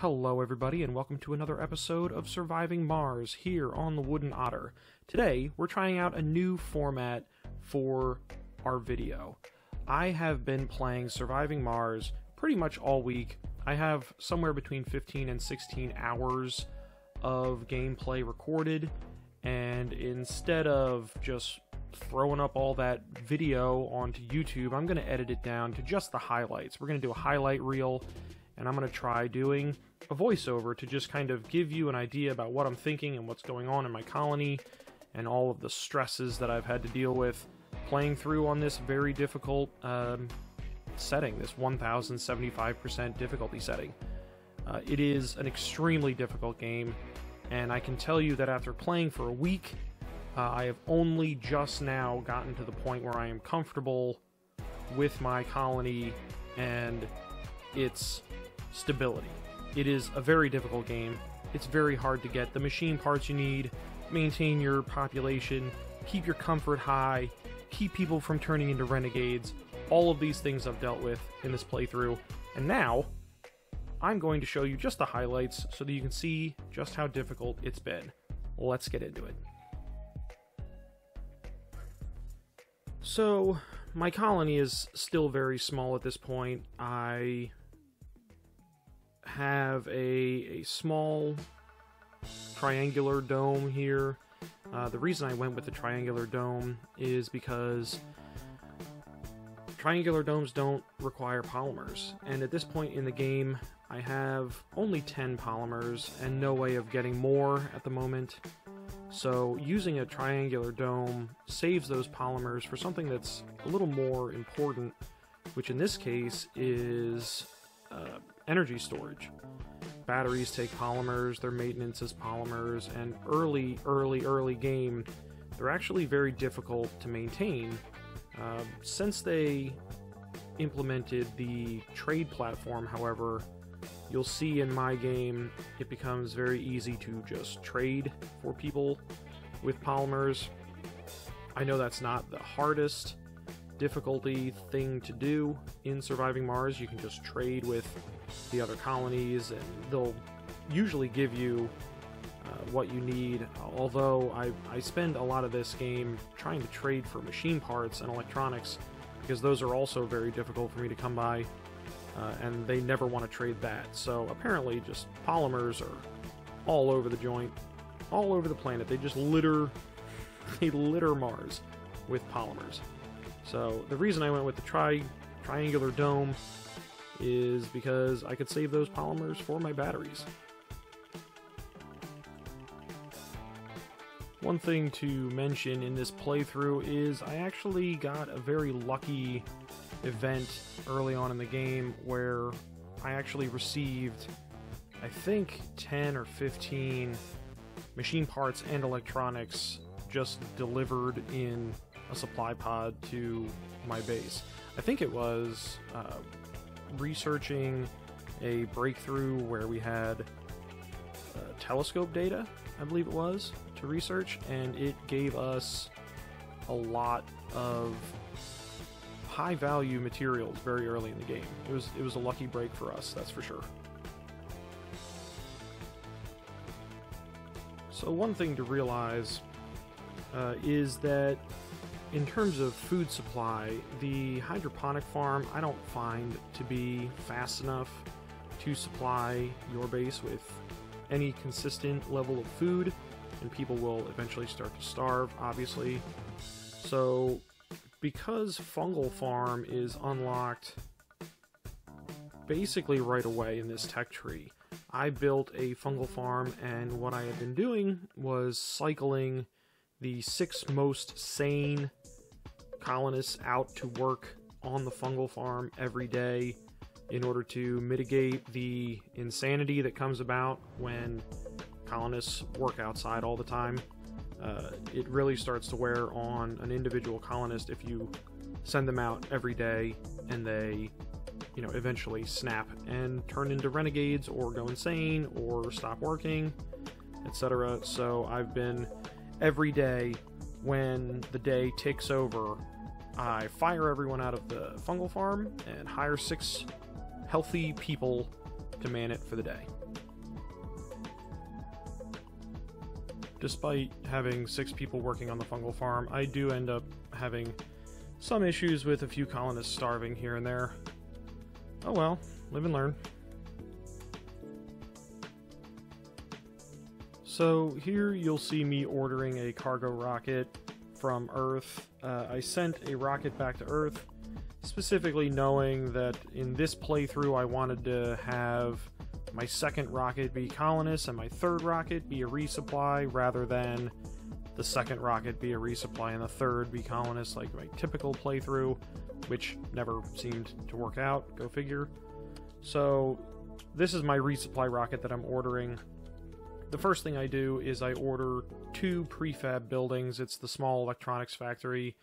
Hello everybody and welcome to another episode of Surviving Mars here on the Wooden Otter. Today we're trying out a new format for our video. I have been playing Surviving Mars pretty much all week. I have somewhere between 15 and 16 hours of gameplay recorded, and instead of just throwing up all that video onto YouTube, I'm going to edit it down to just the highlights. We're going to do a highlight reel, and I'm going to try doing a voiceover to just kind of give you an idea about what I'm thinking and what's going on in my colony and all of the stresses that I've had to deal with playing through on this very difficult setting, this 1075% difficulty setting. It is an extremely difficult game, and I can tell you that after playing for a week, I have only just now gotten to the point where I am comfortable with my colony and its stability. It is a very difficult game. It's very hard to get the machine parts you need, maintain your population, keep your comfort high, keep people from turning into renegades. All of these things I've dealt with in this playthrough, and now I'm going to show you just the highlights so that you can see just how difficult it's been. Let's get into it. So, my colony is still very small at this point. I have a small triangular dome here. The reason I went with the triangular dome is because triangular domes don't require polymers, and at this point in the game I have only 10 polymers and no way of getting more at the moment. So using a triangular dome saves those polymers for something that's a little more important, which in this case is energy storage. Batteries take polymers, their maintenance is polymers, and early game, they're actually very difficult to maintain. Since they implemented the trade platform, however, you'll see in my game it becomes very easy to just trade for people with polymers. I know that's not the hardest difficulty thing to do in Surviving Mars. You can just trade with the other colonies and they'll usually give you what you need, although I spend a lot of this game trying to trade for machine parts and electronics because those are also very difficult for me to come by, and they never want to trade that. So apparently just polymers are all over the joint, all over the planet. They just litter Mars with polymers. So the reason I went with the triangular dome is because I could save those polymers for my batteries. One thing to mention in this playthrough is I actually got a very lucky event early on in the game where I actually received, I think, 10 or 15 machine parts and electronics just delivered in a supply pod to my base. I think it was researching a breakthrough where we had telescope data, I believe it was, to research, and it gave us a lot of high value materials very early in the game. It was a lucky break for us, that's for sure. So one thing to realize is that in terms of food supply, the hydroponic farm I don't find to be fast enough to supply your base with any consistent level of food, and people will eventually start to starve, obviously. So because Fungal Farm is unlocked basically right away in this tech tree, I built a Fungal Farm, and what I had been doing was cycling the 6 most sane colonists out to work on the Fungal Farm every day in order to mitigate the insanity that comes about when colonists work outside all the time. It really starts to wear on an individual colonist if you send them out every day and they, eventually snap and turn into renegades or go insane or stop working, etc. So I've been, every day when the day ticks over, I fire everyone out of the Fungal Farm and hire 6 healthy people to man it for the day. Despite having 6 people working on the fungal farm, I do end up having some issues with a few colonists starving here and there. Oh well, live and learn. So here you'll see me ordering a cargo rocket from Earth. I sent a rocket back to Earth, specifically knowing that in this playthrough I wanted to have my second rocket be colonists and my third rocket be a resupply, rather than the second rocket be a resupply and the third be colonists like my typical playthrough, which never seemed to work out, go figure. So this is my resupply rocket that I'm ordering. The first thing I do is I order 2 prefab buildings. It's the small electronics factory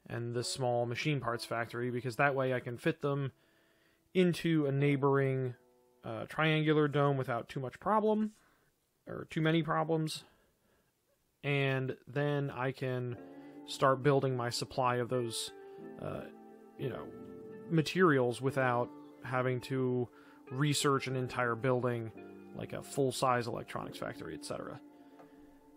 and the small machine parts factory, because that way I can fit them into a neighboring triangular dome without too much problem, or too many problems. And then I can start building my supply of those, materials without having to research an entire building like a full-size electronics factory, etc.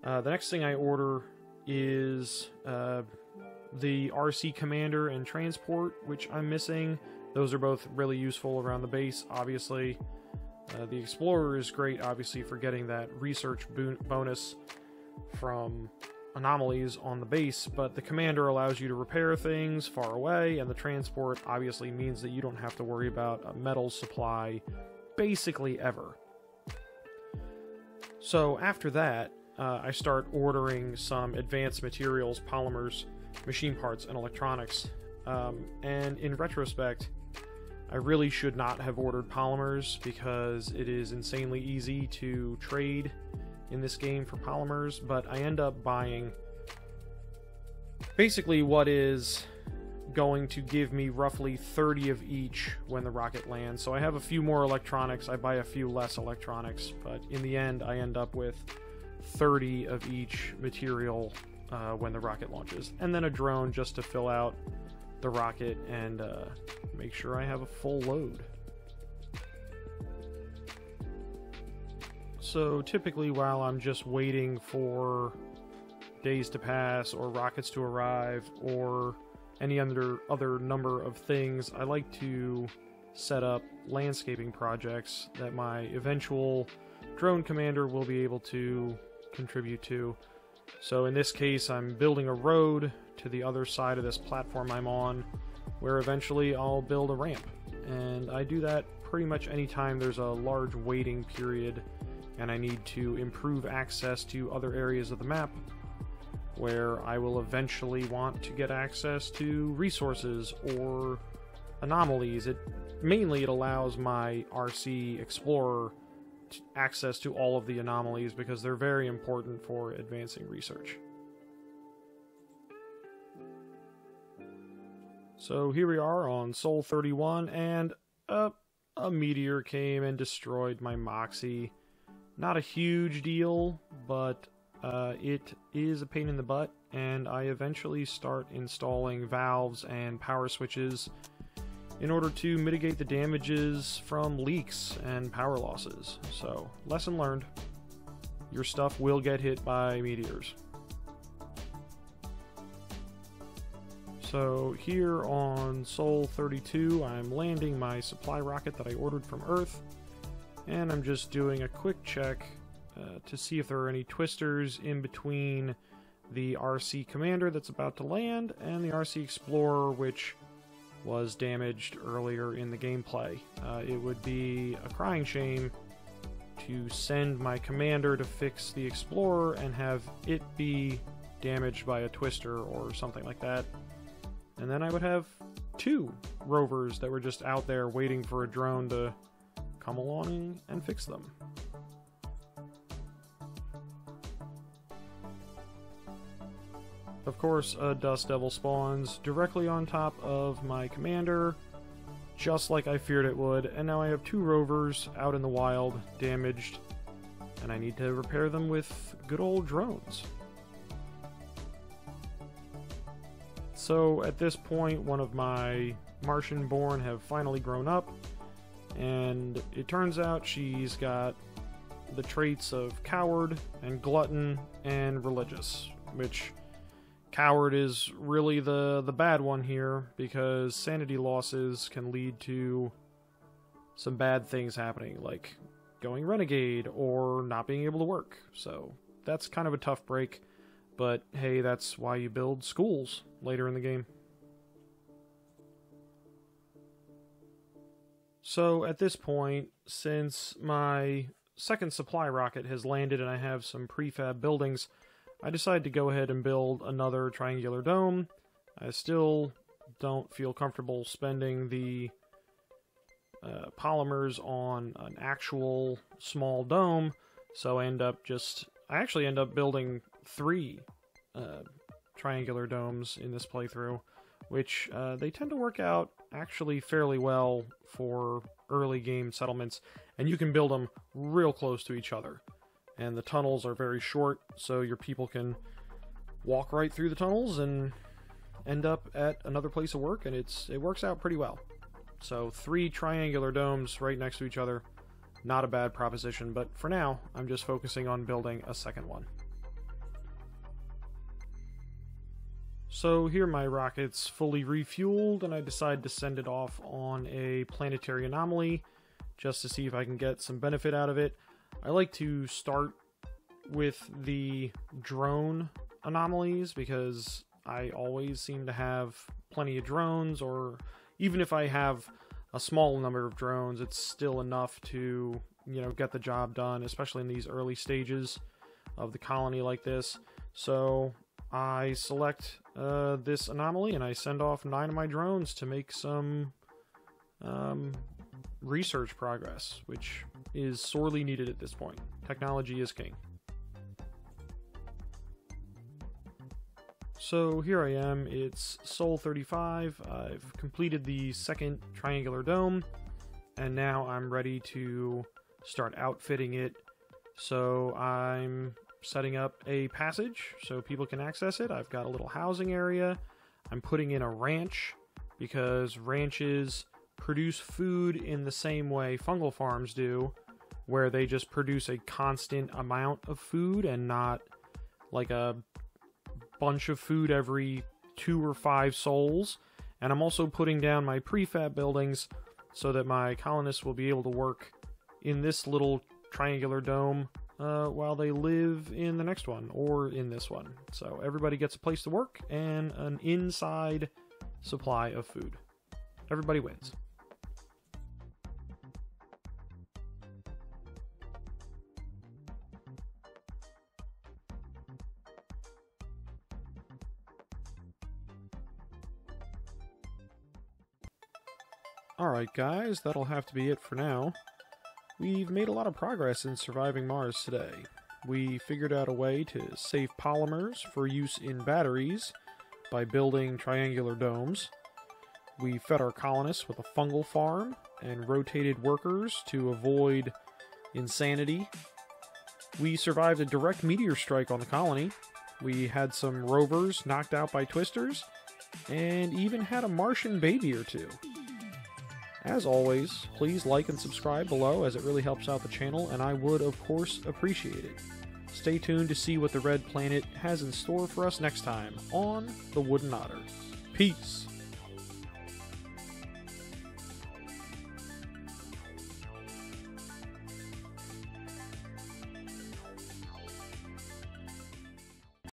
The next thing I order is the RC commander and transport, which I'm missing. Those are both really useful around the base, obviously. The explorer is great, obviously, for getting that research bonus from anomalies on the base, but the commander allows you to repair things far away, and the transport obviously means that you don't have to worry about a metal supply basically ever. So after that, I start ordering some advanced materials, polymers, machine parts, and electronics. And in retrospect, I really should not have ordered polymers, because it is insanely easy to trade in this game for polymers, but I end up buying basically what is going to give me roughly 30 of each when the rocket lands. So I have a few more electronics, I buy a few less electronics, but in the end I end up with 30 of each material when the rocket launches. And then a drone just to fill out the rocket and make sure I have a full load. So typically while I'm just waiting for days to pass or rockets to arrive or any other number of things, I like to set up landscaping projects that my eventual drone commander will be able to contribute to. So in this case, I'm building a road to the other side of this platform I'm on, where eventually I'll build a ramp. And I do that pretty much anytime there's a large waiting period and I need to improve access to other areas of the map, where I will eventually want to get access to resources or anomalies. Mainly it allows my RC Explorer access to all of the anomalies, because they're very important for advancing research. So here we are on Sol 31, and a meteor came and destroyed my Moxie. Not a huge deal, but it is a pain in the butt, and I eventually start installing valves and power switches in order to mitigate the damages from leaks and power losses. So, lesson learned. Your stuff will get hit by meteors. So here on Sol 32, I'm landing my supply rocket that I ordered from Earth, and I'm just doing a quick check to see if there are any twisters in between the RC Commander that's about to land and the RC Explorer, which was damaged earlier in the gameplay. It would be a crying shame to send my commander to fix the Explorer and have it be damaged by a twister or something like that. And then I would have 2 rovers that were just out there waiting for a drone to come along and fix them. Of course, a Dust Devil spawns directly on top of my commander, just like I feared it would, and now I have 2 rovers out in the wild, damaged, and I need to repair them with good old drones. So at this point, one of my Martian born have finally grown up, And it turns out she's got the traits of coward and glutton and religious, which coward is really the bad one here, because sanity losses can lead to some bad things happening, like going renegade or not being able to work. So that's kind of a tough break, but hey, that's why you build schools later in the game. So at this point, since my second supply rocket has landed and I have some prefab buildings, I decided to go ahead and build another triangular dome. I still don't feel comfortable spending the polymers on an actual small dome, so I actually end up building 3 triangular domes in this playthrough, which they tend to work out actually fairly well for early game settlements, and you can build them real close to each other. And the tunnels are very short, so your people can walk right through the tunnels and end up at another place of work, and it works out pretty well. So 3 triangular domes right next to each other, not a bad proposition, but for now, I'm just focusing on building a second one. So here my rocket's fully refueled, and I decide to send it off on a Planetary Anomaly, just to see if I can get some benefit out of it. I like to start with the drone anomalies, because I always seem to have plenty of drones, or even if I have a small number of drones, it's still enough to, get the job done, especially in these early stages of the colony like this. So I select this anomaly and I send off 9 of my drones to make some research progress, which is sorely needed at this point. Technology is king. So here I am, it's Sol 35, I've completed the second triangular dome, and now I'm ready to start outfitting it. So I'm setting up a passage so people can access it. I've got a little housing area. I'm putting in a ranch, because ranches produce food in the same way fungal farms do, where they just produce a constant amount of food and not like a bunch of food every 2 or 5 sols. And I'm also putting down my prefab buildings so that my colonists will be able to work in this little triangular dome while they live in the next one or in this one. So everybody gets a place to work and an inside supply of food. Everybody wins. Alright guys, that'll have to be it for now. We've made a lot of progress in surviving Mars today. We figured out a way to save polymers for use in batteries by building triangular domes. We fed our colonists with a fungal farm and rotated workers to avoid insanity. We survived a direct meteor strike on the colony. We had some rovers knocked out by twisters, and even had a Martian baby or 2. As always, please like and subscribe below, as it really helps out the channel, and I would, of course, appreciate it. Stay tuned to see what the Red Planet has in store for us next time on The Wooden Otter. Peace!